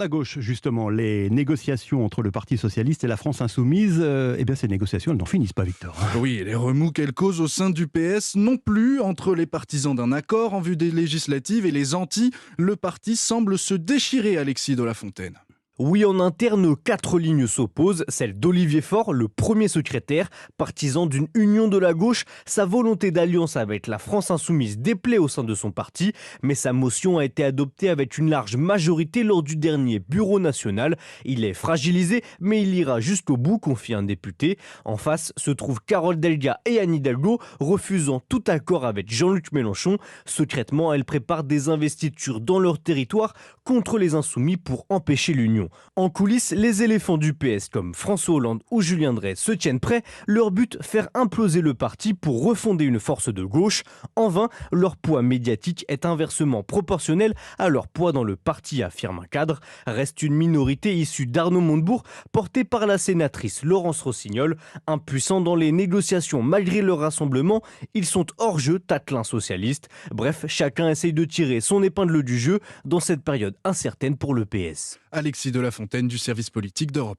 À gauche, justement, les négociations entre le Parti socialiste et la France insoumise, eh bien ces négociations, elles n'en finissent pas, Victor. Oui, et les remous qu'elle cause au sein du PS non plus. Entre les partisans d'un accord en vue des législatives et les anti, le parti semble se déchirer, Alexis de la Fontaine. Oui, en interne, 4 lignes s'opposent. Celle d'Olivier Faure, le premier secrétaire, partisan d'une union de la gauche. Sa volonté d'alliance avec la France insoumise déplaît au sein de son parti, mais sa motion a été adoptée avec une large majorité lors du dernier bureau national. Il est fragilisé, mais il ira jusqu'au bout, confie un député. En face se trouvent Carole Delga et Anne Hidalgo, refusant tout accord avec Jean-Luc Mélenchon. Secrètement, elles préparent des investitures dans leur territoire contre les insoumis pour empêcher l'union. En coulisses, les éléphants du PS comme François Hollande ou Julien Drey se tiennent prêts. Leur but, faire imploser le parti pour refonder une force de gauche. En vain, leur poids médiatique est inversement proportionnel à leur poids dans le parti, affirme un cadre. Reste une minorité issue d'Arnaud Montebourg, portée par la sénatrice Laurence Rossignol. Impuissants dans les négociations malgré leur rassemblement, ils sont hors jeu, tâte l'un socialiste. Bref, chacun essaye de tirer son épingle du jeu dans cette période incertaine pour le PS. Alexis de la Fontaine du service politique d'Europe 1.